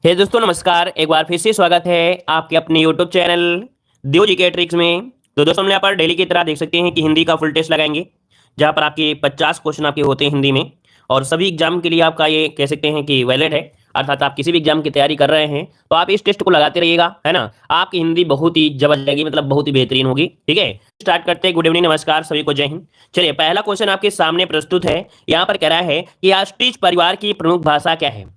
हे दोस्तों नमस्कार। एक बार फिर से स्वागत है आपके अपने यूट्यूब चैनल दियो जीके ट्रिक्स में। तो दोस्तों हम यहाँ पर डेली की तरह देख सकते हैं कि हिंदी का फुल टेस्ट लगाएंगे, जहाँ पर आपके 50 क्वेश्चन आपके होते हैं हिंदी में। और सभी एग्जाम के लिए आपका ये कह सकते हैं कि वैलिड है, अर्थात आप किसी भी एग्जाम की तैयारी कर रहे हैं तो आप इस टेस्ट को लगाते रहिएगा, है ना। आपकी हिंदी बहुत ही जबरदस्त जाएगी, मतलब बहुत ही बेहतरीन होगी। ठीक है, स्टार्ट करते हैं। गुड इवनिंग, नमस्कार सभी को, जय हिंद। चलिए, पहला क्वेश्चन आपके सामने प्रस्तुत है। यहाँ पर कह रहा है कि ऑस्ट्रिच परिवार की प्रमुख भाषा क्या है।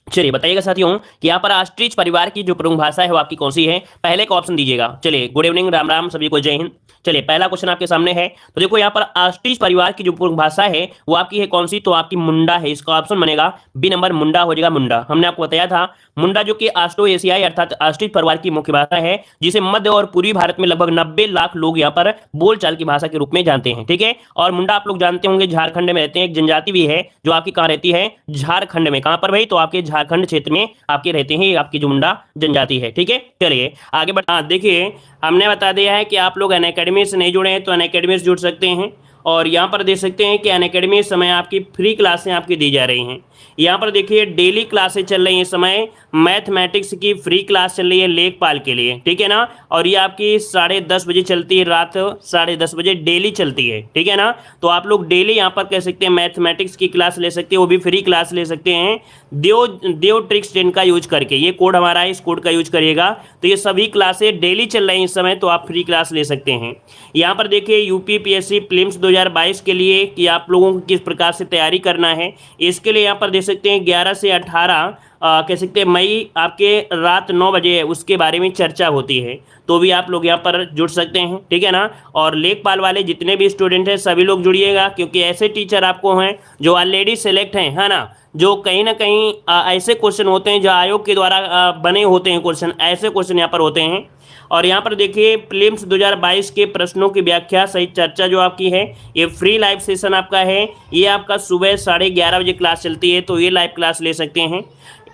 चलिए बताइएगा साथियों कि यहाँ पर ऑस्ट्रिच परिवार की जो प्रमुख भाषा है वो आपकी कौन सी है। पहले का ऑप्शन दीजिएगा। चलिए, गुड इवनिंग, राम राम सभी को, जय हिंद। चलिए, पहला क्वेश्चन आपके सामने है। तो देखो यहाँ पर ऑस्ट्रिच परिवार की जो प्रमुख भाषा है वो आपकी है कौन सी, तो आपकी मुंडा है। इसका ऑप्शन बनेगा बी नंबर, मुंडा हो जाएगा। मुंडा हमने आपको बताया था, मुंडा जो कि ऑस्ट्रो एशियाई अर्थात ऑस्ट्रिच परिवार की मुख्य भाषा है, जिसे मध्य और पूर्वी भारत में लगभग 90 लाख लोग यहाँ पर बोलचाल की भाषा के रूप में जानते हैं। ठीक है, और मुंडा आप लोग जानते होंगे झारखंड में रहते हैं। एक जनजाति भी है जो आपकी कहाँ रहती है, झारखंड में। कहां पर भाई, तो आपके झारखंड क्षेत्र में आपके रहते हैं आपकी जो मुंडा जनजाति है। ठीक है, चलिए आगे बढ़। देखिए, हमने बता दिया है कि आप लोग अनअकैडमी से नहीं जुड़े हैं तो अनअकैडमी से जुड़ सकते हैं। और यहाँ पर देख सकते हैं कि अनअकैडमी इस समय आपकी फ्री क्लासें आपकी दी जा रही हैं। यहाँ पर देखिए डेली क्लासें चल रही हैं इस समय। मैथमेटिक्स की फ्री क्लास चल रही है लेखपाल के लिए, ठीक है ना। और ये आपकी 10:30 बजे चलती है, रात 10:30 बजे डेली चलती है, ठीक है ना। तो आप लोग डेली यहाँ पर कह सकते हैं मैथमेटिक्स की क्लास ले सकते हैं, वो भी फ्री क्लास ले सकते हैं देव ट्रिक्स 10 का यूज करके। ये कोड हमारा है, इस कोड का यूज करिएगा। तो ये सभी क्लासें डेली चल रही हैं इस समय, तो आप फ्री क्लास ले सकते हैं। यहाँ पर देखिए यूपीपीएससी प्रीलिम्स 2022 के लिए कि आप लोगों को किस प्रकार से तैयारी करना है, इसके लिए यहाँ पर देख सकते हैं 11 से 18 कह सकते हैं मई आपके रात 9 बजे उसके बारे में चर्चा होती है। तो भी आप लोग यहाँ पर जुड़ सकते हैं, ठीक है ना। और लेखपाल वाले जितने भी स्टूडेंट हैं सभी लोग जुड़िएगा, क्योंकि ऐसे टीचर आपको हैं जो ऑलरेडी सेलेक्ट हैं, है ना। जो कहीं ना कहीं ऐसे क्वेश्चन होते हैं जो आयोग के द्वारा बने होते हैं क्वेश्चन, ऐसे क्वेश्चन यहाँ पर होते हैं। और यहाँ पर देखिए प्रीलिम्स 2022 के प्रश्नों की व्याख्या सहित चर्चा जो आपकी है, ये फ्री लाइव सेशन आपका है। ये आपका सुबह 11:30 बजे क्लास चलती है, तो ये लाइव क्लास ले सकते हैं।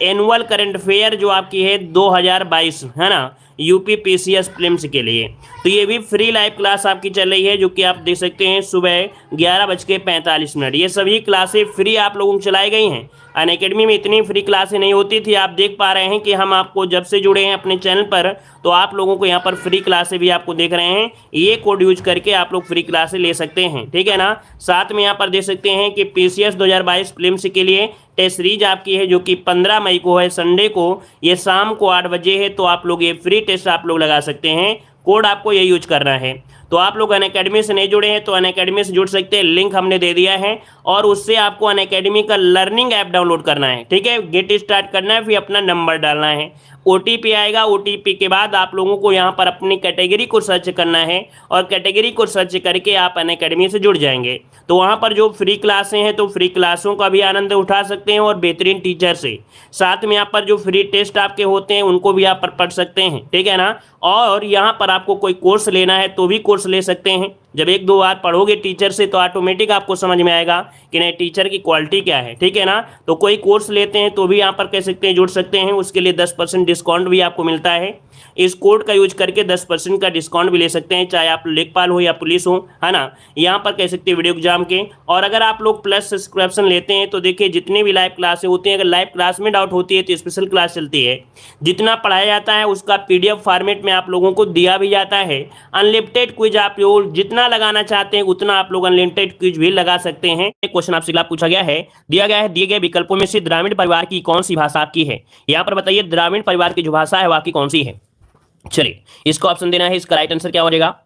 एनुअल करंट अफेयर जो आपकी है 2022, है ना, यूपीपीसीएस प्रीलिम्स के लिए, तो ये भी फ्री लाइव क्लास आपकी चल रही है, जो कि आप देख सकते हैं सुबह 11:45। ये सभी क्लासें फ्री आप लोगों को चलाई गई हैं। अनअकैडमी में इतनी फ्री क्लासें नहीं होती थी। आप देख पा रहे हैं कि हम आपको जब से जुड़े हैं अपने चैनल पर, तो आप लोगों को यहाँ पर फ्री क्लासें भी आपको देख रहे हैं। ये कोड यूज करके आप लोग फ्री क्लासें ले सकते हैं, ठीक है ना। साथ में यहाँ पर देख सकते हैं कि पीसीएस 2022 प्रीलिम्स के लिए टेस्ट सीरीज आपकी है, जो कि 15 मई को है, संडे को। ये शाम को 8 बजे है, तो आप लोग ये फ्री टेस्ट आप लोग लगा सकते हैं। कोड आपको ये यूज करना है। तो आप लोग अनअकैडमी से नहीं जुड़े हैं तो अनअकैडमी से जुड़ सकते हैं, लिंक हमने दे दिया है। और उससे आपको अनअकैडमी का लर्निंग ऐप डाउनलोड करना है, ठीक है। गेट स्टार्ट करना है, फिर अपना नंबर डालना है, ओटीपी आएगा। ओटीपी के बाद आप लोगों को यहाँ पर अपनी कैटेगरी को सर्च करना है, और कैटेगरी को सर्च करके आप अनअकैडमी से जुड़ जाएंगे। तो वहाँ पर जो फ्री क्लासें हैं तो फ्री क्लासों का भी आनंद उठा सकते हैं, और बेहतरीन टीचर से। साथ में यहाँ पर जो फ्री टेस्ट आपके होते हैं उनको भी आप पर पढ़ सकते हैं, ठीक है ना। और यहाँ पर आपको कोई कोर्स लेना है तो भी कोर्स ले सकते हैं। जब 1-2 बार पढ़ोगे टीचर से तो ऑटोमेटिक आपको समझ में आएगा कि नहीं टीचर की क्वालिटी क्या है, ठीक है ना। तो कोई कोर्स लेते हैं तो भी यहाँ पर कह सकते हैं जुड़ सकते हैं। उसके लिए 10% डिस्काउंट भी आपको मिलता है। इस कोड का यूज करके 10% का डिस्काउंट भी ले सकते हैं, चाहे आप लेखपाल हो या पुलिस हो, है ना। यहाँ पर कह सकते हैं वीडियो एग्जाम के। और अगर आप लोग प्लस सब्सक्रिप्शन लेते हैं तो देखिए जितने भी लाइव क्लासें होती हैं, अगर लाइव क्लास में डाउट होती है तो स्पेशल क्लास चलती है। जितना पढ़ाया जाता है उसका PDF फॉर्मेट में आप लोगों को दिया भी जाता है। अनलिमिटेड क्विज आप लोग जितना लगाना चाहते हैं उतना आप लोग अनलिमिटेड क्विज भी लगा सकते हैं। एक क्वेश्चन आपसे पूछा गया है, दिए गए विकल्पों में से द्राविड़ परिवार की कौन सी भाषा आपकी है। यहाँ पर बताइए द्राविड़ परिवार की जो भाषा है वो आपकी कौन सी है। चलिए, इसको ऑप्शन देना है। इसका राइट आंसर क्या हो जाएगा।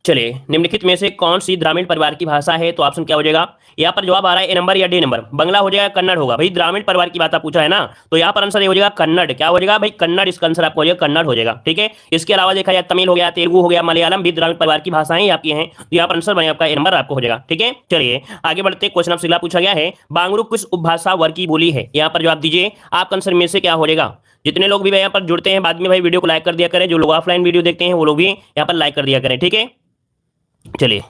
चलिए, निम्नलिखित में से कौन सी द्राविड़ परिवार की भाषा है, तो ऑप्शन क्या हो जाएगा। यहाँ पर जवाब आ रहा है ए नंबर या डी नंबर। बंगला हो जाएगा, कन्नड़ होगा। भाई द्राविड़ परिवार की बात पूछा है ना, तो यहाँ पर आंसर ये हो जाएगा कन्नड़। क्या हो जाएगा भाई, कन्नड़। इसका आंसर आपको हो जाएगा कन्नड़ हो जाएगा, ठीक है। इसके अलावा देखा जाए तमिल हो गया, तेलुगु हो गया, मलयालम भी द्राविड़ परिवार की भाषाएं आपकी हैं। तो यहाँ पर आंसर बनेगा आपका ए नंबर आपको हो जाएगा, ठीक है। चलिए आगे बढ़ते। क्वेश्चन आपसे पूछा गया है, बांगरू किस उपभाषा वर्ग की बोली है। यहाँ पर जवाब दीजिए। आपका आंसर में से क्या हो जाएगा। जितने लोग भी यहाँ पर जुड़ते हैं बाद में भाई वीडियो को लाइक कर दिया करें। जो लोग ऑफलाइन वीडियो देखते हैं वो लोग भी यहाँ पर लाइक कर दिया करें, ठीक है। चलिए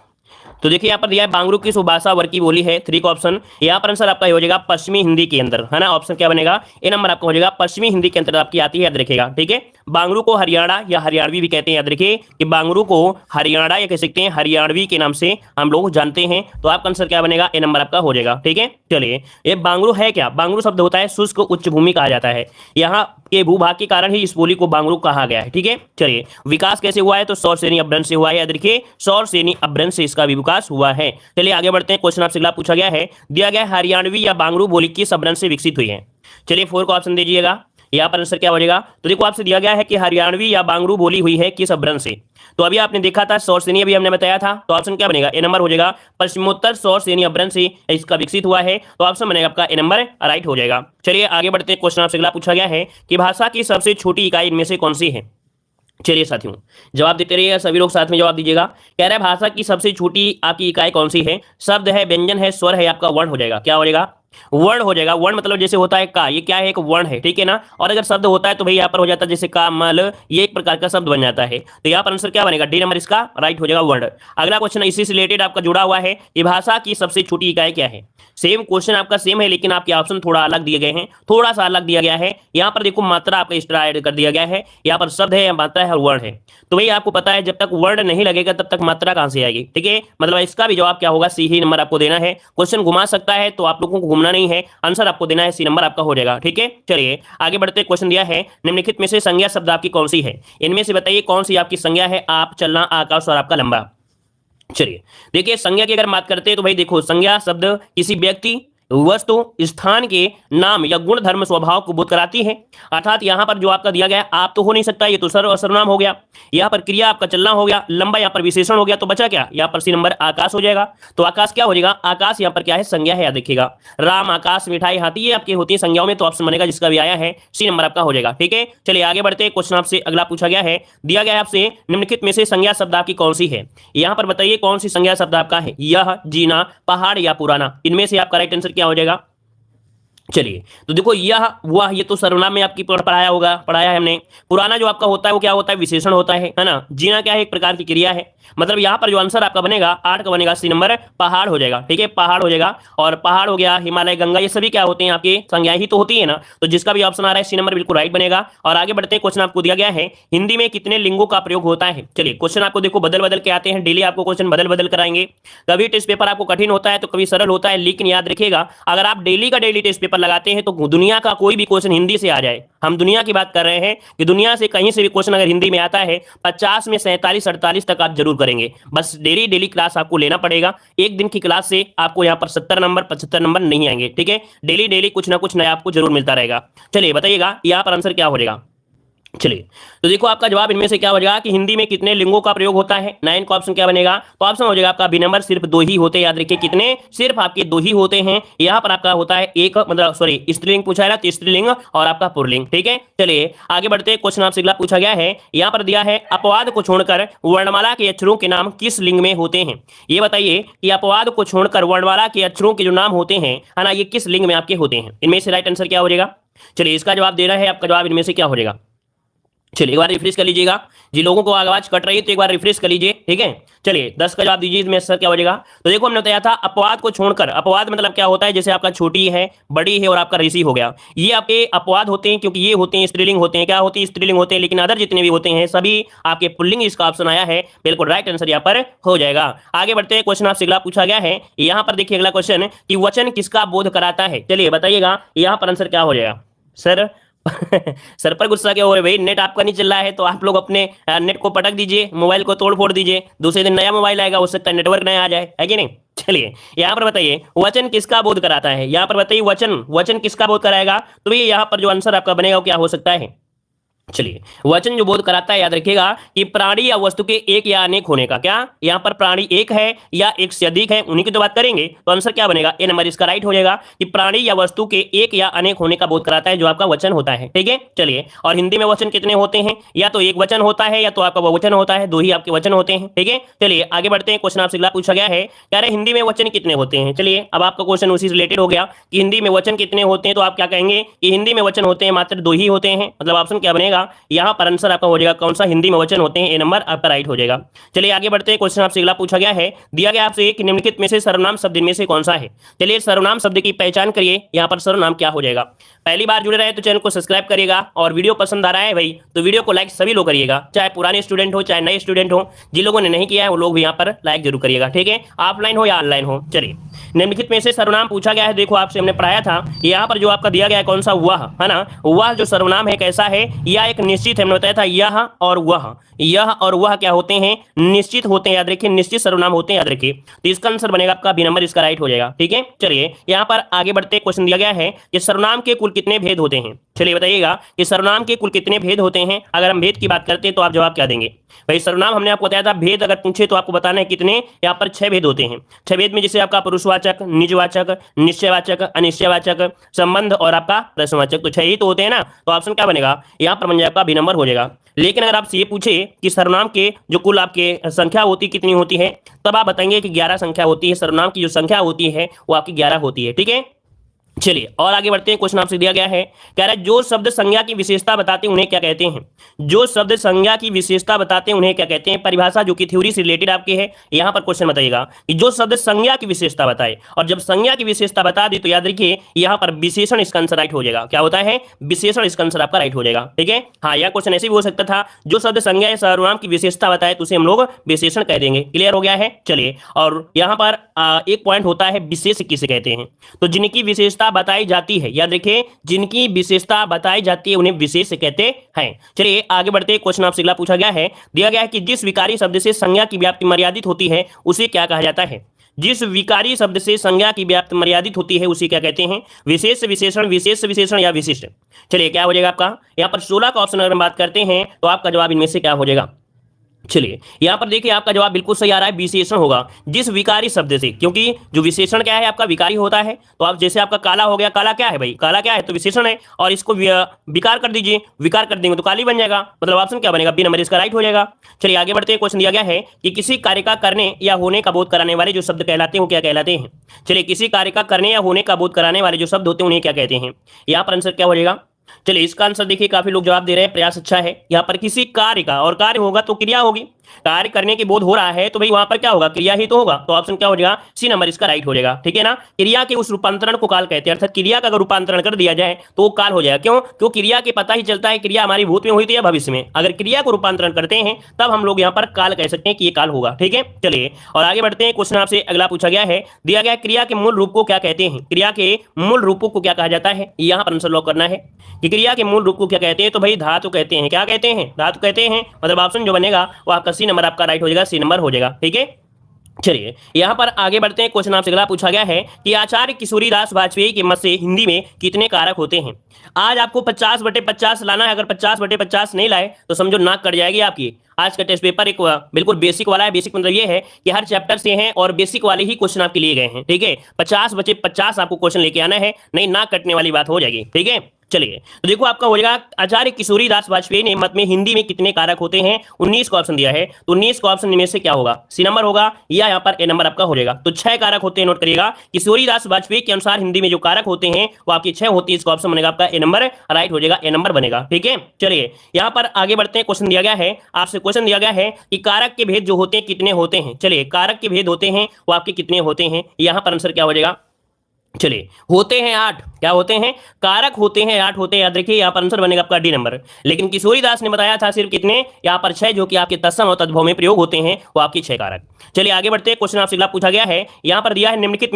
तो देखिए यहाँ पर दिया है बांगरू किस उपभाषा वर्ग की बोली है, 3 का ऑप्शन। यहाँ पर आंसर आपका हो जाएगा पश्चिमी हिंदी के अंदर, है ना। ऑप्शन क्या बनेगा, ए नंबर आपका हो जाएगा पश्चिमी हिंदी के अंतर्गत आपकी आती है, याद रखिएगा, ठीक है। बांगरू को हरियाणा या हरियाणवी भी कहते हैं, याद रखिए कि बांगरू को हरियाणा या कह सकते हैं हरियाणवी के नाम से हम लोग जानते हैं। तो आपका आंसर क्या बनेगा, ए नंबर आपका हो जाएगा, ठीक है। चलिए, ये बांगरू है क्या, बांगरू शब्द होता है शुष्क उच्च भूमि कहा जाता है। यहाँ के भूभाग के कारण ही इस बोली को बांगरू कहा गया है, ठीक है। चलिए, विकास कैसे हुआ है, तो सौर श्रेणी अपभ्रंश से हुआ है, याद रखिए सौर श्रेणी अपभ्रंश से इसका भी विकास हुआ है। चलिए आगे बढ़ते हैं, क्वेश्चन आपसे अगला पूछा गया है, दिया गया हरियाणवी या बांगरू बोली किस अपभ्रंश से विकसित हुई है। चलिए 4 का ऑप्शन दीजिएगा, यहाँ पर आंसर क्या हो जाएगा। तो देखो आपसे दिया गया है कि हरियाणवी या बांगरू बोली हुई है किस अपभ्रंश से। तो अभी आपने देखा था सौर श्रेणी, अभी हमने बताया था, तो ऑप्शन क्या बनेगा, ए नंबर हो जाएगा पश्चिमोत्तर सौर श्रेणी अपभ्रंश से इसका विकसित हुआ है। तो ऑप्शन बनेगा आपका ए नंबर राइट हो जाएगा। चलिए आगे बढ़ते हैं, क्वेश्चन आपसे अगला पूछा गया है कि भाषा की सबसे छोटी इकाई इनमें से कौन सी है। चलिए साथियों, जवाब देते रहिएगा, सभी लोग साथ में जवाब दीजिएगा। कह रहा है भाषा की सबसे छोटी आपकी इकाई कौन सी है। शब्द है, व्यंजन है, स्वर है, आपका वर्ण हो जाएगा। क्या हो जाएगा, वर्ण हो जाएगा। वर्ण मतलब जैसे होता है का, ये क्या है, एक वर्ण है, ठीक है ना। और अगर शब्द होता है तो भाई यहाँ पर हो जाता है जैसे का, मल, ये एक प्रकार का शब्द बन जाता है। तो यहाँ पर आंसर क्या बनेगा, डी नंबर इसका राइट हो जाएगा, वर्ण। अगला क्वेश्चन इसी से रिलेटेड आपका जुड़ा हुआ है कि भाषा की सबसे छोटी इकाई क्या है। सेम क्वेश्चन आपका सेम है, लेकिन आपके ऑप्शन थोड़ा अलग दिए गए हैं, थोड़ा सा अलग दिया गया है। यहाँ पर देखो मात्रा आपका एक्स्ट्रा ऐड कर दिया गया है, यहाँ पर शब्द है, मात्रा है और वर्ण है। तो भाई आपको पता है जब तक वर्ण नहीं लगेगा तब तक मात्रा कहां से आएगी, ठीक है। मतलब इसका भी जवाब क्या होगा, सी ही नंबर आपको देना है। क्वेश्चन घुमा सकता है तो आप लोगों को घूमना नहीं है, आंसर आपको देना है, सी नंबर आपका हो जाएगा, ठीक है। चलिए आगे बढ़ते, क्वेश्चन दिया है निम्नलिखित में से संज्ञा शब्द आपकी कौन सी है। इनमें से बताइए कौन सी आपकी संज्ञा है, आप, चलना, आकाश और आपका लंबा। चलिए देखिए, संज्ञा की अगर बात करते हैं तो भाई देखो, संज्ञा शब्द किसी व्यक्ति, वस्तु, स्थान के नाम या गुण धर्म स्वभाव को बोध कराती है। अर्थात यहाँ पर जो आपका दिया गया आप तो हो नहीं सकता, ये तो सर्वनाम हो गया। यहाँ पर क्रिया आपका चलना हो गया, लंबा यहाँ पर विशेषण हो गया, तो बचा क्या, यहाँ पर सी नंबर आकाश हो जाएगा। तो आकाश क्या हो जाएगा, आकाश यहाँ पर क्या है, संज्ञा है, याद रखिएगा। राम, आकाश, मिठाई, हाथी, ये आपकी होती है संज्ञाओं में, तो ऑप्शन बनेगा जिसका भी आया है सी नंबर आपका हो जाएगा, ठीक है। चलिए आगे बढ़ते, क्वेश्चन आपसे अगला पूछा गया है, दिया गया है आपसे निम्नलिखित में से संज्ञा शब्द आपकी कौन सी है। यहाँ पर बताइए कौन सी संज्ञा शब्द आपका है, यह, जीना, पहाड़ या पुराना। इनमें से आपका राइट आंसर क्या हो जाएगा। चलिए तो देखो, यह वह, ये तो सर्वनाम में आपकी पढ़ाया है हमने। पुराना जो आपका होता है वो क्या होता है, विशेषण होता है ना। जीना क्या है, एक प्रकार की क्रिया है। मतलब यहाँ पर जो आंसर आपका बनेगा 8 का बनेगा, सी नंबर पहाड़ हो जाएगा, ठीक है, पहाड़ हो जाएगा। और पहाड़ हो गया, हिमालय, गंगा, ये सभी क्या होते हैं, आपके संज्ञाएं ही तो होती है ना। तो जिसका भी ऑप्शन आ रहा है सी नंबर बिल्कुल राइट बनेगा। और आगे बढ़ते हैं, क्वेश्चन आपको दिया गया है हिंदी में कितने लिंगों का प्रयोग होता है। चलिए क्वेश्चन आपको देखो बदल बदल के आते हैं, डेली आपको क्वेश्चन बदल बदल कराएंगे। कभी टेस्ट पेपर आपको कठिन होता है तो कभी सरल होता है, लेकिन याद रखिएगा अगर आप डेली का डेली टेस्ट पेपर लगाते हैं तो दुनिया का कोई भी क्वेश्चन हिंदी से आ जाए, हम दुनिया की बात कर रहे हैं कि दुनिया से कहीं से भी क्वेश्चन अगर हिंदी में आता है 50 में 47 48 तक आप जरूर करेंगे। बस डेली डेली क्लास आपको लेना पड़ेगा। एक दिन की क्लास से आपको यहाँ पर 70 नंबर 75 नंबर नहीं आएंगे, ठीक है। डेली डेली कुछ ना कुछ नया आपको जरूर मिलता रहेगा। चलिए बताइएगा यहाँ पर आंसर क्या हो जाएगा। चलिए तो देखो आपका जवाब इनमें से क्या हो जाएगा कि हिंदी में कितने लिंगों का प्रयोग होता है। 9 का ऑप्शन क्या बनेगा, तो ऑप्शन हो जाएगा आपका बी नंबर, सिर्फ 2 ही होते हैं। याद रखिए कितने, सिर्फ आपके 2 ही होते हैं। यहाँ पर आपका होता है एक, मतलब सॉरी स्त्रीलिंग पूछा है ना, तो स्त्रीलिंग और आपका पुल्लिंग, ठीक है। चलिए आगे बढ़ते, क्वेश्चन आपसे अगला पूछा गया है, यहाँ पर दिया है अपवाद को छोड़कर वर्णमाला के अक्षरों के नाम किस लिंग में होते हैं। ये बताइए कि अपवाद को छोड़कर वर्णमाला के अक्षरों के जो नाम होते हैं, है ना, ये किस लिंग में आपके होते हैं। इनमें से राइट आंसर क्या हो जाएगा। चलिए इसका जवाब देना है, आपका जवाब इनमें से क्या हो जाएगा। चलिए एक बार रिफ्रेश कर लीजिएगा, जिन लोगों को आवाज कट रही है तो एक बार रिफ्रेश कर लीजिए, ठीक है। चलिए 10 का जवाब दीजिए, इसमें सर क्या हो जाएगा। तो देखो हमने बताया था अपवाद को छोड़कर, अपवाद मतलब क्या होता है, जैसे आपका छोटी है, बड़ी है और आपका ऋषि हो गया, ये आपके अपवाद होते हैं, क्योंकि ये होते हैं स्त्रीलिंग होते हैं, क्या होते हैं, स्त्रीलिंग होते हैं। लेकिन अदर जितने भी होते हैं सभी आपके पुल्लिंग, इसका ऑप्शन आया है, बिल्कुल राइट आंसर यहाँ पर हो जाएगा। आगे बढ़ते हैं, क्वेश्चन आपसे अगला पूछा गया है, यहाँ पर देखिए अगला क्वेश्चन कि वचन किसका बोध कराता है। चलिए बताइएगा यहाँ पर आंसर क्या हो जाएगा। सर सर पर गुस्सा क्या हो रहा है भाई, नेट आपका नहीं चल रहा है तो आप लोग अपने नेट को पटक दीजिए, मोबाइल को तोड़ फोड़ दीजिए, दूसरे दिन नया मोबाइल आएगा, हो सकता है नेटवर्क नया आ जाए, है कि नहीं। चलिए यहाँ पर बताइए वचन किसका बोध कराता है। यहाँ पर बताइए वचन किसका बोध कराएगा। तो भैया यहाँ पर जो आंसर आपका बनेगा वो क्या हो सकता है। चलिए वचन जो बोध कराता है, याद रखिएगा कि प्राणी या वस्तु के एक या अनेक होने का, क्या यहाँ पर प्राणी एक है या एक से अधिक है, उन्हीं की तो बात करेंगे। तो आंसर क्या बनेगा, ए नंबर इसका राइट हो जाएगा कि प्राणी या वस्तु के एक या अनेक होने का बोध कराता है जो आपका वचन होता है, ठीक है। चलिए और हिंदी में वचन कितने होते हैं, या तो एक वचन होता है या तो आपका बहुवचन होता है, 2 ही आपके वचन होते हैं, ठीक है। चलिए आगे बढ़ते हैं, क्वेश्चन आपसे अगला पूछा गया है, कह रहे हिंदी में वचन कितने होते हैं। चलिए अब आपका क्वेश्चन उसी से रिलेटेड हो गया कि हिंदी में वचन कितने होते हैं, तो आप क्या कहेंगे कि हिंदी में वचन होते हैं मात्र 2 ही होते हैं। मतलब ऑप्शन क्या बनेगा, जाएगा, यहाँ पर आंसर आपका हो जाएगा कौन सा हिंदी में वचन होते हैं, ए नंबर आपका राइट हो जाएगा। चलिए आगे बढ़ते हैं, क्वेश्चन आपसे अगला पूछा गया है, दिया गया आपसे कि निम्नलिखित में से सर्वनाम शब्द में से कौन सा है। चलिए सर्वनाम शब्द की पहचान करिए, यहाँ पर सर्वनाम क्या हो जाएगा। पहली बार जुड़े रहे तो चैनल को सब्सक्राइब करिएगा, और वीडियो पसंद आ रहा है भाई तो वीडियो को लाइक सभी लोग करिएगा, चाहे पुराने स्टूडेंट हो चाहे नए स्टूडेंट हो, जिन लोगों ने नहीं किया है वो लोग भी यहाँ पर लाइक जरूर करिएगा, ठीक है, ऑफलाइन हो या ऑनलाइन हो। चलिए निम्नलिखित में से सर्वनाम पूछा गया है, देखो आपसे हमने पढ़ाया था, यहाँ पर जो आपका दिया गया है कौन सा, वह है ना, वह जो सर्वनाम है कैसा है, यह एक निश्चित है, हमने बताया था यह और वह, यह और वह क्या होते हैं, निश्चित होते हैं, याद रखिए निश्चित सर्वनाम होते हैं, याद रखिए। तो इसका आंसर बनेगा आपका बी नंबर, इसका राइट हो जाएगा, ठीक है। चलिए यहाँ पर आगे बढ़ते, क्वेश्चन दिया गया है कि सर्वनाम के कुल कितने भेद होते हैं। चलिए बताइएगा कि सर्वनाम के कुल कितने भेद होते हैं। अगर हम भेद की बात करते हैं तो आप जवाब क्या देंगे भाई। सर्वनाम हमने आपको बताया था, भेद अगर पूछे तो आपको बताना है कितने, यहाँ पर 6 भेद होते हैं। 6 भेद में जैसे आपका पुरुषवाचक, निजवाचक, निश्चयवाचक, अनिश्चयवाचक, संबंध और आपका प्रश्नवाचक, तो 6 ही तो होते हैं ना, तो ऑप्शन क्या बनेगा, यहाँ पर बन जाएगा आपका बी नंबर हो जाएगा। लेकिन अगर आपसे ये पूछे कि सर्वनाम के जो कुल आपके संख्या होती कितनी होती है, तब आप बताएंगे कि 11 संख्या होती है, सर्वनाम की जो संख्या होती है वो आपकी 11 होती है, ठीक है। चलिए और आगे बढ़ते हैं, क्वेश्चन आपसे दिया गया है, कह रहा है जो शब्द संज्ञा की विशेषता बताते हैं उन्हें क्या कहते हैं। जो शब्द संज्ञा की विशेषता बताते हैं उन्हें क्या कहते हैं। परिभाषा जो कि थ्योरी से रिलेटेड आपके है, यहां पर क्वेश्चन बताइएगा कि जो शब्द संज्ञा की विशेषता बताए, और जब संज्ञा की विशेषता बता दी तो याद रखिए यहां पर विशेषण इसका आंसर राइट हो जाएगा। क्या होता है, विशेषण इसका आंसर आपका राइट हो जाएगा, ठीक है। हाँ, यह क्वेश्चन ऐसे भी हो सकता था, जो शब्द संज्ञा या सर्वनाम की विशेषता बताए तो उसे हम लोग विशेषण कह देंगे। क्लियर हो गया है। चलिए और यहां पर एक पॉइंट होता है, विशेष किसे कहते हैं, तो जिनकी विशेषता बताई जाती है, याद रखिए जिनकी विशेषता बताई जाती है उन्हें विशेष कहते हैं। चलिए आगे बढ़ते, क्वेश्चन आपसे अगला पूछा गया है, दिया गया है कि जिस विकारी शब्द से संज्ञा की व्याप्ति मर्यादित होती है उसे क्या कहा जाता है। जिस विकारी शब्द से संज्ञा की व्याप्ति मर्यादित होती है उसे क्या कहते हैं, विशेष विशेषण, विशेष विशेषण या विशिष्ट। चलिए क्या हो जाएगा आपका, यहाँ पर 16 का ऑप्शन अगर हम बात करते हैं तो आपका जवाब इनमें से क्या हो जाएगा। चलिए यहां पर देखिए आपका जवाब बिल्कुल सही आ रहा है, विशेषण होगा जिस विकारी शब्द से, क्योंकि जो विशेषण क्या है आपका विकारी होता है। तो आप जैसे आपका काला हो गया, काला क्या है भाई, काला क्या है तो विशेषण है, और इसको विकार कर दीजिए, विकार कर देंगे तो काली बन जाएगा, मतलब ऑप्शन क्या बनेगा, बी नंबर इसका राइट हो जाएगा। चलिए आगे बढ़ते हैं, क्वेश्चन दिया गया है कि किसी कार्य का करने या होने का बोध कराने वाले जो शब्द कहलाते हैं वो क्या कहलाते हैं। चलिए किसी कार्य का करने या होने का बोध कराने वाले जो शब्द होते हैं उन्हें क्या कहते हैं। यहाँ पर आंसर क्या हो जाएगा। चलिए इसका आंसर देखिए, काफी लोग जवाब दे रहे हैं, प्रयास अच्छा है। यहाँ पर किसी कार्य का, और कार्य होगा तो क्रिया होगी, कार्य करने की बोध हो रहा है तो भाई वहां पर क्या होगा, क्रिया ही तो होगा, तो ऑप्शन क्या हो जाएगा, सी नंबर इसका राइट हो जाएगा, ठीक है ना। क्रिया के उस रूपांतरण को काल कहते हैं, अर्थात क्रिया का अगर रूपांतरण कर दिया जाए तो वो काल हो जाएगा। क्यों, क्योंकि क्रिया के पता ही चलता है क्रिया हमारी भूत में हुई थी या भविष्य में, अगर क्रिया को रूपांतरण करते हैं तब हम लोग यहाँ पर काल कह सकते हैं कि ये काल होगा, ठीक है। चलिए और आगे बढ़ते हैं, क्वेश्चन आपसे अगला पूछा गया है, दिया गया क्रिया के मूल रूप को क्या कहते हैं। क्रिया के मूल रूपों को क्या कहा जाता है, यहाँ पर आंसर लॉक करना है कि क्रिया के मूल रूप को क्या कहते हैं, तो भाई धातु कहते हैं। क्या कहते हैं, धातु कहते हैं, मतलब ऑप्शन जो बनेगा वो आपका सी नंबर आपका राइट हो जाएगा, सी नंबर हो जाएगा, ठीक है। चलिए यहां पर आगे बढ़ते हैं, क्वेश्चन आपसे अगला पूछा गया है कि आचार्य किशोरीदास वाजपेयी के मत से हिंदी में कितने कारक होते हैं। आज आपको 50/50 लाना है, अगर 50/50 नहीं लाए तो समझो नाक कट जाएगी आपकी। आज का टेस्ट पेपर एक बिल्कुल बेसिक वाला है, बेसिक मतलब ये है कि हर चैप्टर से हैं और बेसिक वाले ही क्वेश्चन आपके लिए गए हैं, ठीक है। 50/50 आपको क्वेश्चन लेके आना है, नहीं नाक कटने वाली बात हो जाएगी, ठीक है। चलिए तो देखो आपका हो जाएगा, आचार्य किशोरीदास वाजपेयी ने मत में हिंदी में कितने कारक होते हैं, 19 का ऑप्शन दिया है, तो 19 का ऑप्शन में से क्या होगा, सी नंबर होगा या यहाँ पर ए नंबर आपका हो जाएगा। तो 6 कारक होते हैं, नोट करिएगा, किशोरीदास वाजपेयी के अनुसार हिंदी में जो कारक होते हैं वो आपकी 6 होती है, इसका ऑप्शन बनेगा आपका ए नंबर, राइट हो जाएगा, ए नंबर बनेगा, ठीक है। चलिए यहाँ पर आगे बढ़ते हैं, क्वेश्चन दिया गया है, आपसे क्वेश्चन दिया गया है कि कारक के भेद जो होते हैं कितने होते हैं। चलिए कारक के भेद होते हैं वो आपके कितने होते हैं, यहाँ पर आंसर क्या हो जाएगा। चलिए होते हैं 8, क्या होते हैं, कारक होते हैं 8 होते हैं, याद रखिए यहाँ पर आंसर बनेगा आपका डी नंबर। लेकिन किशोरीदास ने बताया था सिर्फ कितने, यहाँ पर 6, जो कि आपके तत्सम और तद्भव में प्रयोग होते हैं, वो आपकी 6 कारक। चलिए आगे बढ़ते हैं, क्वेश्चन आपसे अगला पूछा गया है, यहाँ पर दिया है निम्नलिखित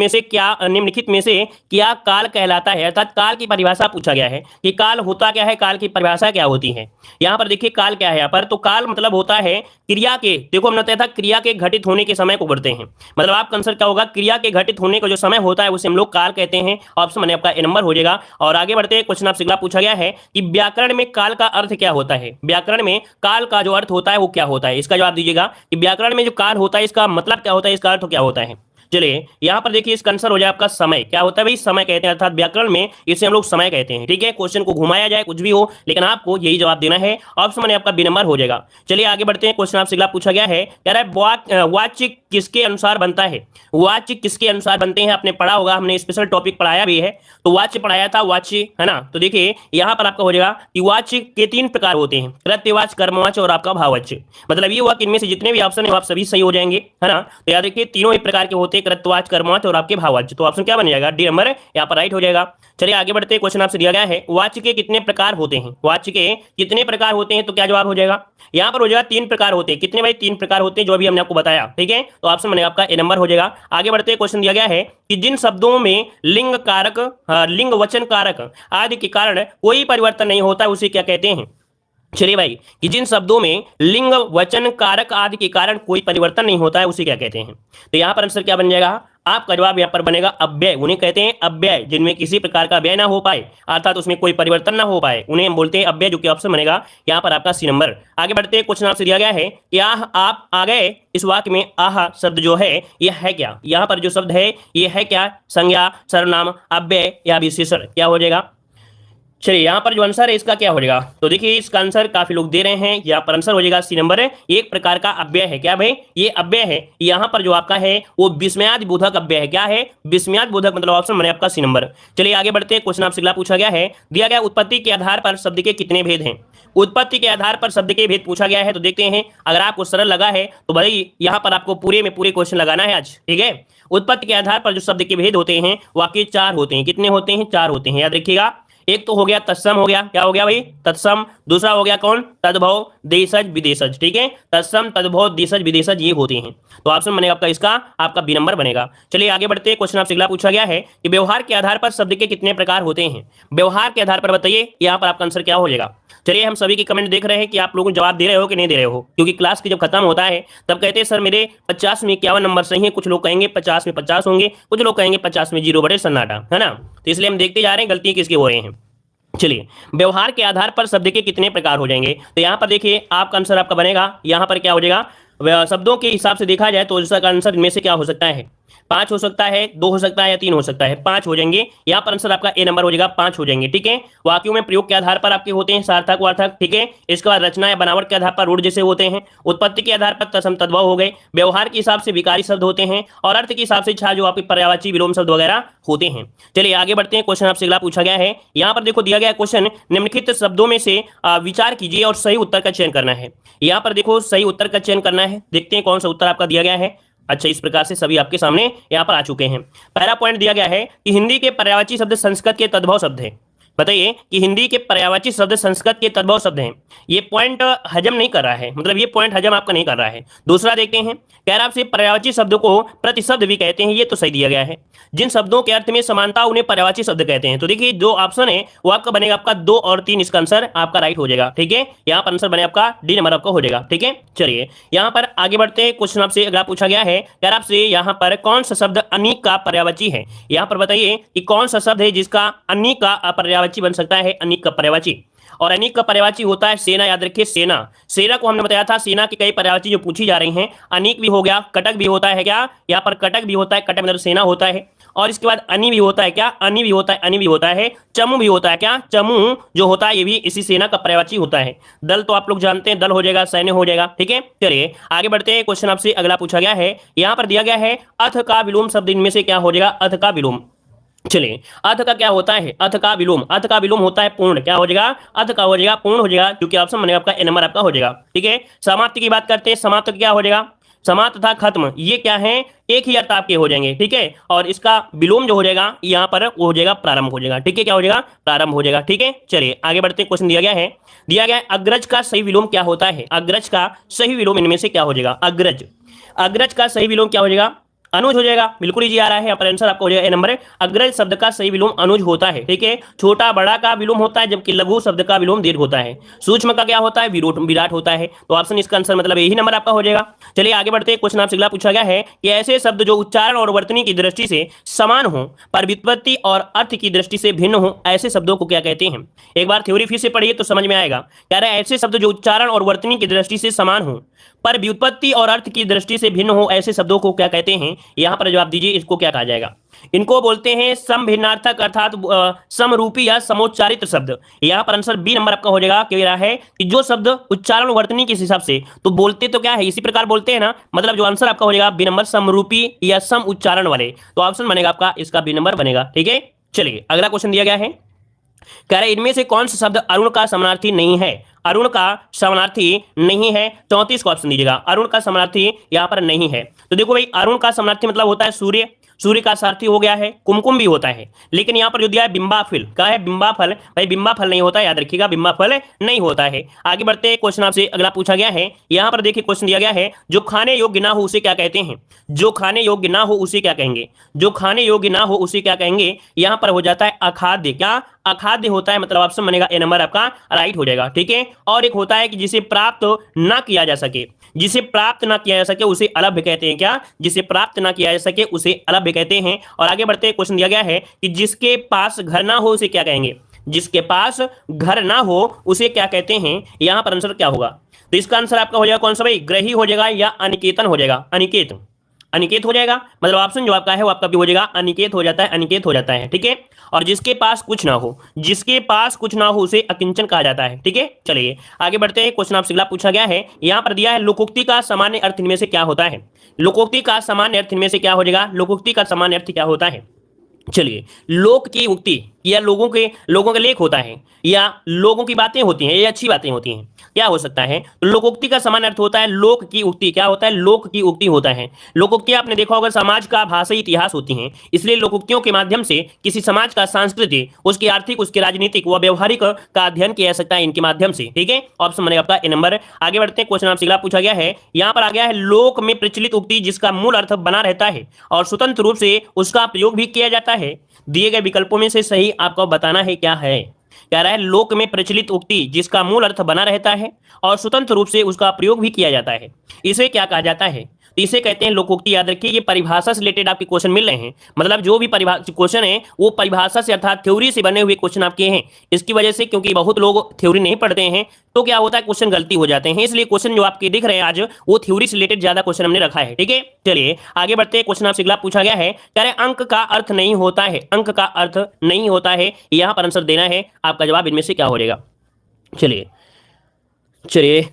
में से क्या काल कहलाता है, अर्थात काल की परिभाषा पूछा गया है कि काल होता क्या है, काल की परिभाषा क्या होती है। यहाँ पर देखिए काल क्या है, यहाँ पर तो काल मतलब होता है क्रिया के, देखो हमने बताया था क्रिया के घटित होने के समय को बढ़ते हैं, मतलब आपका आंसर क्या होगा, क्रिया के घटित होने का जो समय होता है उसे हम लोग काल कहते हैं, ऑप्शन बने आपका ए नंबर हो जाएगा। और आगे बढ़ते हैं, क्वेश्चन आपसे अगला पूछा गया है कि व्याकरण में काल का अर्थ क्या होता है। व्याकरण में काल का जो अर्थ होता है वो क्या होता है, इसका जवाब दीजिएगा कि व्याकरण में जो काल होता है इसका मतलब क्या होता है, इसका अर्थ क्या होता है। चलिए यहाँ पर देखिए इसका आंसर हो जाए आपका समय। क्या होता है भाई, समय कहते हैं, अर्थात व्याकरण में इसे हम लोग समय कहते हैं, ठीक है। क्वेश्चन को घुमाया जाए कुछ भी हो, लेकिन आपको यही जवाब देना है, ऑप्शन में आपका बी नंबर हो जाएगा। चलिए आगे बढ़ते हैं, क्वेश्चन आपसे अगला पूछा गया है, कह रहा है वाचिक किसके अनुसार बनता है, वाच्य किसके अनुसार बनते हैं, आपने पढ़ा होगा, हमने स्पेशल टॉपिक पढ़ाया भी है, तो वाच्य पढ़ाया था, वाच्य है ना। तो देखिए यहां पर आपका हो जाएगा कि वाच्य के 3 प्रकार होते हैं, कृत्यवाच्य, कर्मवाच्य और आपका भाववाच्य। मतलब ये हुआ कि इनमें से जितने भी ऑप्शन है आप सभी सही हो जाएंगे, है ना। तो याद रखिए तीनों ही प्रकार के होते हैं, कृत्यवाच्य, कर्मवाच्य और आपके भाववाच्य। तो ऑप्शन क्या बन जाएगा, डी नंबर यहाँ पर राइट हो जाएगा। चलिए आगे बढ़ते हैं, क्वेश्चन आपसे दिया गया है वाच्य के कितने प्रकार होते हैं, वाच्य के कितने प्रकार होते हैं, तो क्या जवाब हो जाएगा, यहाँ पर हो जाएगा 3 प्रकार होते हैं। कितने भाई, 3 प्रकार होते हैं, जो अभी हमने आपको बताया, ठीक है। तो ऑप्शन बनेगा आपका ए नंबर हो जाएगा। आगे बढ़ते हैं, क्वेश्चन दिया गया है कि जिन शब्दों में लिंग कारक, लिंग वचन कारक आदि के कारण कोई परिवर्तन नहीं होता उसे क्या कहते हैं। चलिए भाई, कि जिन शब्दों में लिंग वचन कारक आदि के कारण कोई परिवर्तन नहीं होता है उसे क्या कहते हैं। तो यहाँ पर आंसर क्या बन जाएगा, आपका जवाब यहाँ पर बनेगा अव्यय। उन्हें कहते हैं अव्यय, जिनमें किसी प्रकार का व्यय ना हो पाए, अर्थात उसमें कोई परिवर्तन ना हो पाए, उन्हें हम बोलते हैं अव्यय, जो कि ऑप्शन बनेगा यहाँ पर आपका सी नंबर। आगे बढ़ते हैं, क्वेश्चन आपसे दिया गया है कि आप आ गए, इस वाक्य में आह शब्द जो है यह है क्या, यहाँ पर जो शब्द है ये है क्या, संज्ञा, सर्वनाम, अव्यय या विशेषण, क्या हो जाएगा। चलिए यहाँ पर जो आंसर है इसका क्या हो जाएगा, तो देखिए इसका आंसर काफी लोग दे रहे हैं, यहाँ पर आंसर हो जाएगा सी नंबर। एक प्रकार का अव्यय है, क्या भाई, ये अव्यय है। यहाँ पर जो आपका है वो विस्मयादि बोधक अव्यय है, क्या है, विस्मयादि बोधक, मतलब ऑप्शन बने आपका सी नंबर। चलिए आगे बढ़ते हैं, क्वेश्चन आपसे अगला पूछा गया है, दिया गया उत्पत्ति के आधार पर शब्द के कितने भेद हैं। उत्पत्ति के आधार पर शब्द के भेद पूछा गया है, तो देखते हैं, अगर आपको सरल लगा है तो भाई यहाँ पर आपको पूरे में पूरे क्वेश्चन लगाना है आज, ठीक है। उत्पत्ति के आधार पर जो शब्द के भेद होते हैं वाकई 4 होते हैं। कितने होते हैं, 4 होते हैं, याद रखिएगा। एक तो हो गया तत्सम, हो गया, क्या हो गया भाई, तत्सम। दूसरा हो गया कौन, तद्भव, देशज, विदेशज, ठीक है। तत्सम, तद्भव, देशज, विदेशज ये होते हैं। तो ऑप्शन बनेगा आपका इसका, आपका बी नंबर बनेगा। चलिए आगे बढ़ते हैं, क्वेश्चन आपसे अगला पूछा गया है कि व्यवहार के आधार पर शब्द के कितने प्रकार होते हैं। व्यवहार के आधार पर बताइए, यहाँ पर आपका आंसर क्या हो जाएगा। चलिए हम सभी की कमेंट देख रहे हैं कि आप लोग जवाब दे रहे हो कि नहीं दे रहे हो, क्योंकि क्लास की जब खत्म होता है तब कहते हैं सर मेरे 50 में 51 नंबर सही है, कुछ लोग कहेंगे 50 में 50 होंगे, कुछ लोग कहेंगे 50 में 0 बड़े सन्नाटा, है ना। तो इसलिए हम देखते जा रहे हैं गलती किसके हो रहे हैं। चलिए व्यवहार के आधार पर शब्द के कितने प्रकार हो जाएंगे, तो यहाँ पर देखिए आपका आंसर आपका बनेगा, यहाँ पर क्या हो जाएगा, शब्दों के हिसाब से देखा जाए तो इसका आंसर इनमें से क्या हो सकता है, 5 हो सकता है, 2 हो सकता है या 3 हो सकता है, 5 हो जाएंगे। यहाँ पर आंसर आपका ए नंबर हो जाएगा, 5 हो जाएंगे, ठीक है। वाक्यों में प्रयोग के आधार पर आपके होते हैं सार्थक वार्थक, ठीक है। इसके बाद रचना या बनावट के आधार पर रूढ़ जैसे होते हैं। उत्पत्ति के आधार पर तत्सम तद्भव हो गए। व्यवहार के हिसाब से विकारी शब्द होते हैं, और अर्थ के हिसाब से छा जो आपके पर्यायवाची विलोम शब्द वगैरह होते हैं। चलिए आगे बढ़ते हैं, क्वेश्चन आपसे अगला पूछा गया है। यहाँ पर देखो दिया गया क्वेश्चन, निम्नलिखित शब्दों में से विचार कीजिए और सही उत्तर का चयन करना है। यहाँ पर देखो सही उत्तर का चयन करना है, देखते हैं कौन सा उत्तर आपका दिया गया है। अच्छा, इस प्रकार से सभी आपके सामने यहाँ पर आ चुके हैं। पहला पॉइंट दिया गया है कि हिंदी के पर्यायवाची शब्द संस्कृत के तद्भव शब्द है। बताइए कि हिंदी के पर्यायवाची शब्द संस्कृत के तद्भव शब्द हैं। ये पॉइंट हजम नहीं कर रहा है, मतलब ये पॉइंट हजम आपका नहीं कर रहा है। दूसरा देखते हैं, कह रहा आपसे पर्यायवाची शब्द को प्रतिशब्द भी कहते हैं, ये तो सही दिया गया है। जिन शब्दों के अर्थ में समानता उन्हें पर्यायवाची शब्द कहते हैं। तो देखिए जो ऑप्शन है वो आपका बनेगा आपका 2 और 3, इसका आंसर आपका राइट हो जाएगा, ठीक है। यहाँ पर आंसर बने आपका डी नंबर आपका हो जाएगा, ठीक है। चलिए यहाँ पर आगे बढ़ते हैं, क्वेश्चन आपसे अगला पूछा गया है, कह रहा आपसे यहाँ पर कौन सा शब्द अनीक का पर्यायवाची है। यहाँ पर बताइए कि कौन सा शब्द है जिसका अनीक का पर्यायवाची बन सकता है, अनीक का पर्यायवाची। और अनीक का पर्यायवाची होता है सेना, याद रखिए सेना। सेना को हमने बताया था, सेना की कई पर्यायवाची जो पूछी जा रही हैं, अनीक भी हो गया, कटक भी होता है, क्या यहाँ पर कटक भी होता है, कटक मतलब सेना होता है। और इसके बाद अनि भी होता है, क्या अनि भी होता है, अनि भी होता है। चमू भी होता है, क्या चमू जो होता है ये भी इसी सेना का पर्यायवाची होता है। दल तो आप लोग जानते हैं, दल हो जाएगा, सैन्य हो जाएगा, ठीक है। चलिए आगे बढ़ते हैं, क्वेश्चन आपसे अगला पूछा गया है। यहाँ पर दिया गया है अथ का विलोम शब्द इनमें से क्या हो जाएगा, अथ का विलोम। चलिए अथ का क्या होता है, अथ का विलोम, अथ का विलोम होता है पूर्ण, क्या हो जाएगा, अथ का हो जाएगा पूर्ण हो जाएगा, क्योंकि ऑप्शन बनेगा आपका ए नंबर आपका हो जाएगा, ठीक है। समाप्ति की बात करते हैं, समाप्त क्या हो जाएगा, समाप्त तथा खत्म ये क्या है, एक ही अर्थ आपके हो जाएंगे, ठीक है। और इसका विलोम जो हो जाएगा यहाँ पर वो हो जाएगा प्रारंभ हो जाएगा, ठीक है। क्या हो जाएगा, प्रारंभ हो जाएगा, ठीक है। चलिए आगे बढ़ते हैं, क्वेश्चन दिया गया है, अग्रज का सही विलोम क्या होता है। अग्रज का सही विलोम इनमें से क्या हो जाएगा, अग्रज, अग्रज का सही विलोम क्या हो जाएगा, अनुज हो जाएगा, बिल्कुल इजी आ रहा है। पर आंसर आपको हो जाएगा ए नंबर। अग्रज शब्द का सही विलोम अनुज होता है, ठीक है। छोटा बड़ा का विलोम होता है, जबकि लघु शब्द का विलोम दीर्घ होता है। सूक्ष्म का क्या होता है, विराट होता है। तो ऑप्शन इसका आंसर मतलब यही नंबर आपका हो जाएगा। चलिए आगे बढ़ते हैं, क्वेश्चन आपसे अगला पूछा गया है कि ऐसे शब्द जो उच्चारण और वर्तनी की दृष्टि से समान हो पर व्युत्पत्ति और अर्थ की दृष्टि से भिन्न हो, ऐसे शब्दों को क्या कहते हैं। एक बार थ्योरी फिर से पढ़िए तो समझ में आएगा। कह रहा है ऐसे शब्द जो उच्चारण और वर्तनी की दृष्टि से समान हो पर व्युत्पत्ति और अर्थ की दृष्टि से भिन्न हो, ऐसे शब्दों को क्या कहते हैं। यहाँ पर जवाब दीजिए इसको क्या कहा जाएगा। इनको बोलते हैं समभिन्नार्थक अर्थात समरूपी या समोच्चारित शब्द। यहाँ पर आंसर बी नंबर आपका हो जाएगा। कह रहा है कि जो शब्द उच्चारण वर्तनी के हिसाब से तो बोलते तो क्या है इसी प्रकार बोलते हैं ना, मतलब जो आंसर आपका हो जाएगा बी नंबर समरूपी या सम उच्चारण वाले, तो ऑप्शन बनेगा आपका इसका बी नंबर बनेगा। ठीक है, चलिए अगला क्वेश्चन दिया गया है, कह रहे इनमें से कौन सा शब्द अरुण का समानार्थी नहीं है। अरुण का समानार्थी नहीं है, 34 का ऑप्शन दीजिएगा। अरुण का समानार्थी यहाँ पर नहीं है, तो देखो भाई अरुण का समानार्थी मतलब होता है सूर्य, सूर्य का सारथी हो गया है, कुमकुम भी होता है, लेकिन यहाँ पर जो दिया है बिंबाफल, क्या है बिंबाफल, भाई बिंबाफल नहीं होता है, याद रखिएगा बिंबाफल नहीं होता है। आगे बढ़ते हैं, क्वेश्चन आपसे अगला पूछा गया है, यहाँ पर देखिए क्वेश्चन दिया गया है, जो खाने योग्य ना हो उसे क्या कहते हैं। जो खाने योग्य ना हो उसे क्या कहेंगे, जो खाने योग्य ना हो उसे क्या कहेंगे, यहाँ पर हो जाता है अखाद्य। क्या अखाद्य होता है, मतलब ऑप्शन बनेगा ए नंबर आपका राइट हो जाएगा। ठीक है, और एक होता है कि जिसे प्राप्त ना किया जा सके, जिसे प्राप्त ना किया जा सके उसे अलभ्य कहते हैं। क्या, जिसे प्राप्त ना किया जा सके उसे अलभ्य कहते हैं। और आगे बढ़ते हैं, क्वेश्चन दिया गया है कि जिसके पास घर ना हो उसे क्या कहेंगे, जिसके पास घर ना हो उसे क्या कहते हैं। यहां पर आंसर क्या होगा, तो इसका आंसर आपका हो जाएगा कौन सा भाई, ग्रही हो जाएगा या अनिकेतन हो जाएगा, अनिकेत, अनिकेत हो जाएगा, मतलब ऑप्शन जो आपका है वो आपका भी हो जाएगा अनिकेत हो जाता है, अनिकेत हो जाता है। ठीक है, और जिसके पास कुछ ना हो, जिसके पास कुछ ना हो उसे अकिंचन कहा जाता है। ठीक है, चलिए आगे बढ़ते हैं, क्वेश्चन आपसे अगला पूछा गया है, यहां पर दिया है लोकोक्ति का सामान्य अर्थ इनमें से क्या होता है। लोकोक्ति का सामान्य अर्थ इनमें से क्या हो जाएगा, लोकोक्ति का सामान्य अर्थ क्या होता है। चलिए, लोक की उक्ति या लोगों के लेख होता है, या लोगों की बातें होती हैं, ये अच्छी बातें होती हैं, क्या हो सकता है। तो लोकोक्ति का समान अर्थ होता है लोक की उक्ति। क्या होता है, लोक की उक्ति होता है। लोकोक्ति आपने देखा होगा समाज का भाषाई इतिहास होती हैं, इसलिए लोकोक्तियों के माध्यम से किसी समाज का सांस्कृतिक, उसकी आर्थिक, उसके राजनीतिक व व्यवहारिक का अध्ययन किया जा सकता है इनके माध्यम से। ठीक है, ऑप्शन बनेगा आपका ए नंबर। आगे बढ़ते हैं, क्वेश्चन आपसे अगला पूछा गया है, यहाँ पर आ गया है लोक में प्रचलित उक्ति जिसका मूल अर्थ बना रहता है और स्वतंत्र रूप से उसका प्रयोग भी किया जाता है। दिए गए विकल्पों में से सही आपको बताना है क्या है। कह रहा है लोक में प्रचलित उक्ति जिसका मूल अर्थ बना रहता है और स्वतंत्र रूप से उसका प्रयोग भी किया जाता है, इसे क्या कहा जाता है। तो इसे कहते हैं लोकोक्ति। याद रखिए, ये परिभाषा से रिलेटेड आपके क्वेश्चन मिल रहे हैं, मतलब जो भी क्वेश्चन है वो परिभाषा से अर्थात थ्योरी से बने हुए क्वेश्चन आपके हैं। इसकी वजह से, क्योंकि बहुत लोग थ्योरी नहीं पढ़ते हैं तो क्या होता है क्वेश्चन गलती हो जाते हैं, इसलिए क्वेश्चन जो आपके दिख रहे हैं आज वो थ्योरी से रिलेटेड ज्यादा क्वेश्चन हमने रखा है। ठीक है, चलिए आगे बढ़ते हैं, क्वेश्चन आपसे अगला पूछा गया है, कह रहे अंक का अर्थ नहीं होता है, अंक का अर्थ नहीं होता है, यहां पर आंसर देना है, आपका जवाब इनमें से क्या हो जाएगा। चलिए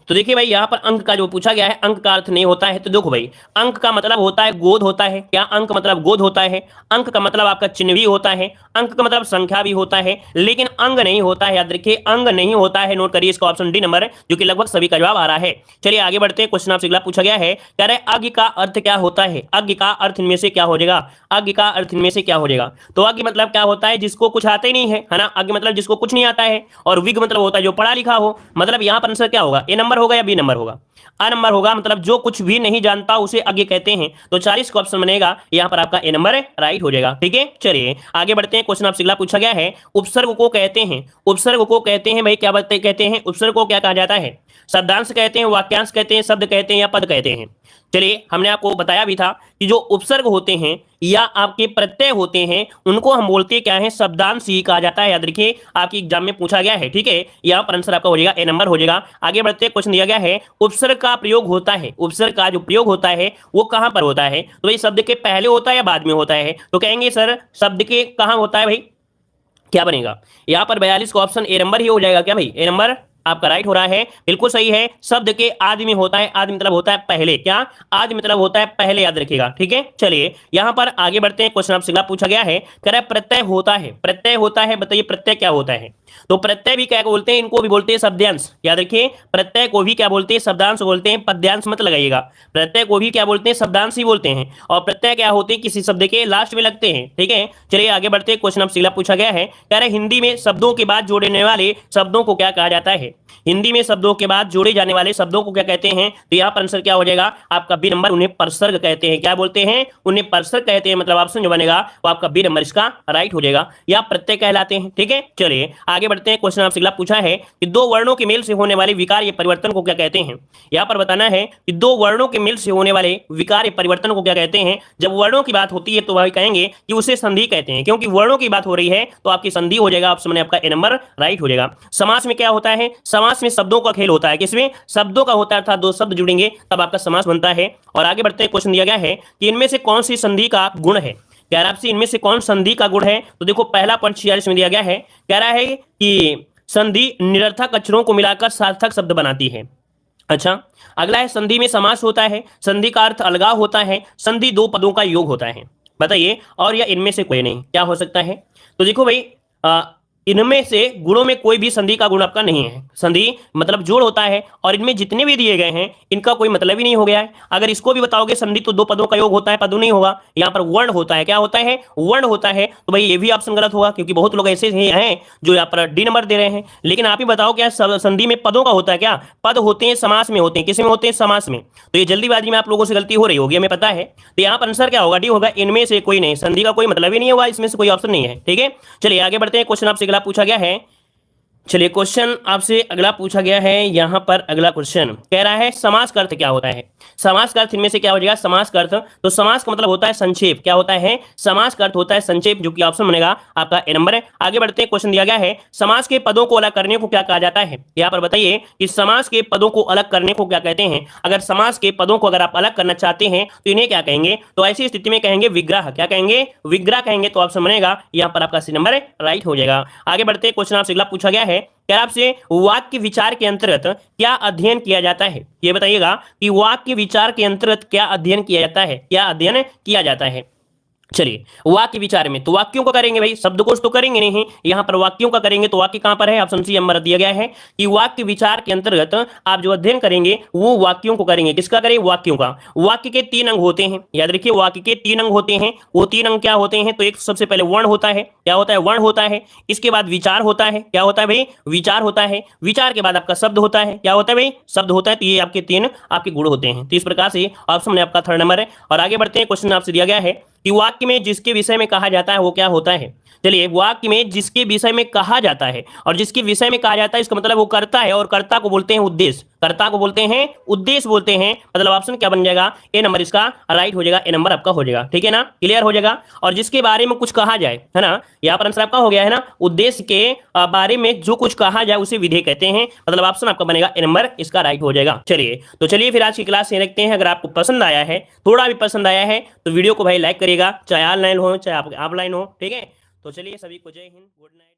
तो देखिए भाई, यहाँ पर अंक का जो पूछा गया है, अंक का अर्थ नहीं होता है, तो देखो भाई अंक का मतलब होता है गोद होता है। क्या, अंक मतलब गोद होता है, अंक का मतलब आपका चिन्ह भी होता है, अंक का मतलब संख्या भी होता है, लेकिन अंग नहीं होता है। याद रखिए, अंग नहीं होता है, नोट करिए इसका ऑप्शन डी नंबर, जो कि लगभग सभी का जवाब आ रहा है। चलिए आगे बढ़ते हैं, क्वेश्चन आपसे अगला पूछा गया है, कह रहे अज्ञ का अर्थ क्या होता है। अज्ञ का अर्थ इनमें से क्या हो जाएगा, अज्ञ का अर्थ इनमें से क्या हो जाएगा। तो अज्ञ मतलब क्या होता है, जिसको कुछ आता ही नहीं है ना, अज्ञ मतलब जिसको कुछ नहीं आता है, और विज्ञ मतलब होता है जो पढ़ा लिखा हो, मतलब यहाँ पर आंसर क्या होगा, ए नंबर होगा या बी नंबर होगा, आ नंबर होगा, मतलब जो कुछ भी नहीं जानता उसे अज्ञ कहते हैं। तो 40 का ऑप्शन बनेगा यहाँ पर आपका ए नंबर राइट हो जाएगा। ठीक है, चलिए आगे बढ़ते हैं, क्वेश्चन आपसे अगला पूछा गया है, उपसर्ग को कहते हैं, उपसर्ग को कहते हैं भाई क्या बात कहते हैं, उपसर्ग को क्या कहा जाता है। शब्दांश कहते हैं, वाक्यांश कहते हैं, शब्द कहते हैं या पद कहते हैं। चलिए हमने आपको बताया भी था कि जो उपसर्ग होते हैं या आपके प्रत्यय होते हैं उनको हम बोलते क्या है, शब्दांश ही कहा जाता है। याद रखिए, आपके एग्जाम में पूछा गया है। ठीक है, यहाँ पर आंसर आपका हो जाएगा ए नंबर हो जाएगा। आगे बढ़ते क्वेश्चन दिया गया है, उपसर्ग का प्रयोग होता है, उपसर्ग का जो प्रयोग होता है वो कहां पर होता है। तो भाई शब्द के पहले होता है या बाद में होता है, तो कहेंगे सर शब्द के कहां होता है भाई, क्या बनेगा यहाँ पर 42 का ऑप्शन ए नंबर ही हो जाएगा। क्या भाई, ए नंबर आपका राइट हो रहा है, बिल्कुल सही है। शब्द के आदि में होता है, आदि मतलब होता है पहले। क्या, आदि मतलब होता है पहले, याद रखिएगा। ठीक है, चलिए यहां पर आगे बढ़ते हैं, क्वेश्चन आपसे अगला पूछा गया है, कह रहा है प्रत्यय होता है, प्रत्यय होता है, बताइए प्रत्यय क्या होता है। तो प्रत्यय भी क्या बोलते हैं, इनको भी बोलते हैं शब्दांश। याद रखिए, प्रत्यय को भी क्या बोलते हैं, शब्दांश बोलते हैं, पद्यांश मत लगाइएगा। प्रत्यय को भी क्या बोलते हैं, शब्दांश ही बोलते हैं, और प्रत्यय क्या होते हैं, किसी शब्द के लास्ट में लगते हैं। ठीक है, चलिए आगे बढ़ते हैं, क्वेश्चन आपसे अगला पूछा गया है, कह रहे हिंदी में शब्दों के बाद जोड़ने वाले शब्दों को क्या कहा जाता है। हिंदी में शब्दों के बाद जोड़े जाने वाले शब्दों को क्या कहते हैं। तो यहाँ पर आंसर क्या हो जाएगा आपका बी नंबर, उन्हें परसर्ग कहते हैं। क्या बोलते हैं, उन्हें परसर्ग कहते हैं, मतलब ऑप्शन जो बनेगा वो आपका बी नंबर इसका राइट हो जाएगा, या प्रत्यय कहलाते हैं। ठीक है, चलिए आगे बढ़ते हैं, क्वेश्चन आपसे अगला पूछा है कि दो वर्णों के मेल से होने वाले विकार या परिवर्तन को क्या कहते हैं। यहाँ पर बताना है कि दो वर्णों के मेल से होने वाले विकार या परिवर्तन को क्या कहते हैं। जब वर्णों की बात होती है तो वह कहेंगे कि उसे संधि कहते हैं, क्योंकि वर्णों की बात हो रही है तो आपकी संधि हो जाएगा, ऑप्शन में आपका ए नंबर राइट हो जाएगा। समास में क्या होता है, समास में शब्दों का खेल होता है, किसमें शब्दों का होता है, अर्थात दो शब्द जुड़ेंगे तब आपका समास बनता है। और आगे बढ़ते हैं, क्वेश्चन दिया गया है कि इनमें से कौन सी संधि का गुण है। कह रहा है आपसे इनमें से कौन संधि का गुण है। तो देखो पहला पॉइंट 46 में दिया गया है, कह रहा है कि संधि निरर्थक अक्षरों को मिलाकर सार्थक शब्द बनाती है। अच्छा, अगला है संधि में समास होता है, संधि का अर्थ अलगाव होता है, संधि दो पदों का योग होता है। बताइए, और या इनमें से कोई नहीं, क्या हो सकता है। तो देखो भाई, इनमें से गुणों में कोई भी संधि का गुण आपका नहीं है। संधि मतलब जोड़ होता है, और इनमें जितने भी दिए गए हैं इनका कोई मतलब ही नहीं हो गया है। अगर इसको भी बताओगे संधि तो दो पदों का योग होता है, पदों नहीं होगा, यहाँ पर वर्ण होता है। क्या होता है, वर्ण होता है। तो भाई ये भी ऑप्शन गलत होगा, क्योंकि बहुत लोग ऐसे हैं जो यहाँ पर डी नंबर दे रहे हैं। लेकिन आप ही बताओ, क्या संधि में पदों का होता है क्या। पद होते हैं समास में होते हैं, किस में होते हैं, समास में। तो ये जल्दीबाजी में आप लोगों से गलती हो रही होगी, हमें पता है। तो यहाँ पर आंसर क्या होगा, डी होगा। इनमें से कोई नहीं, संधि का कोई मतलब ही नहीं होगा, इसमें से कोई ऑप्शन नहीं है। ठीक है, चलिए आगे बढ़ते हैं। क्वेश्चन आपसे अगला पूछा गया है, चलिए क्वेश्चन आपसे अगला पूछा गया है। यहां पर अगला क्वेश्चन कह रहा है समास का अर्थ क्या होता है। समास का अर्थ इनमें से क्या हो जाएगा, समास का अर्थ। तो समास का मतलब होता है संक्षेप। क्या होता है, समास का अर्थ होता है संक्षेप, जो कि ऑप्शन बनेगा आपका ए नंबर है। आगे बढ़ते हैं, क्वेश्चन दिया गया है समास के पदों को अलग करने को क्या कहा जाता है। यहाँ पर बताइए कि समास के पदों को अलग करने को क्या कहते हैं। अगर समास के पदों को अगर आप अलग करना चाहते हैं तो इन्हें क्या कहेंगे, तो ऐसी स्थिति में कहेंगे विग्रह। क्या कहेंगे, विग्रह कहेंगे। तो ऑप्शन बनेगा यहाँ पर आपका सी नंबर राइट हो जाएगा। आगे बढ़ते हैं, क्वेश्चन आपसे अगला पूछा गया है, क्या आपसे वाक्य विचार के अंतर्गत क्या अध्ययन किया जाता है। ये बताइएगा कि वाक्य विचार के अंतर्गत क्या अध्ययन किया जाता है, क्या अध्ययन किया जाता है। चलिए वाक्य विचार में तो वाक्यों का करेंगे भाई, शब्दकोश तो करेंगे नहीं, यहां पर वाक्यों का करेंगे। तो वाक्य कहां पर है, ऑप्शन सी नंबर दिया गया है कि वाक्य विचार के अंतर्गत आप जो अध्ययन करेंगे वो वाक्यों को करेंगे। किसका करें, वाक्यों का। वाक्य के 3 अंग होते हैं, याद रखिए वाक्य के 3 अंग होते हैं। वो 3 अंग क्या होते हैं, तो एक सबसे पहले वर्ण होता है। क्या होता है, वर्ण होता है। इसके बाद विचार होता है। क्या होता है भाई, विचार होता है। विचार के बाद आपका शब्द होता है। क्या होता है भाई, शब्द होता है। तो ये आपके 3 आपके गुण होते हैं। तो इस प्रकार से ऑप्शन में आपका 3rd नंबर है। और आगे बढ़ते हैं, क्वेश्चन आपसे दिया गया है कि वाक्य में जिसके विषय में कहा जाता है वो क्या होता है। चलिए वाक्य में जिसके विषय में कहा जाता है, और जिसके विषय में कहा जाता है इसका मतलब वो करता है, और कर्ता को बोलते हैं उद्देश्य। कर्ता को बोलते हैं उद्देश्य बोलते हैं। मतलब ऑप्शन क्या बन जाएगा, ए नंबर इसका राइट हो जाएगा। ए नंबर आपका हो जाएगा। ठीक है ना, क्लियर हो जाएगा। और जिसके बारे में कुछ कहा जाए, है ना, यहाँ पर आंसर आपका हो गया है ना। उद्देश्य के बारे में जो कुछ कहा जाए उसे विधेय कहते हैं। मतलब ऑप्शन आपका बनेगा ए नंबर इसका राइट हो जाएगा। चलिए तो चलिए फिर आज की क्लास यहीं रखते हैं। अगर आपको पसंद आया है, थोड़ा भी पसंद आया है, तो वीडियो को भाई लाइक करिएगा, चाहे ऑनलाइन हो चाहे आप ऑफलाइन हो। ठीक है, तो चलिए सभी को जय हिंद, गुड नाइट।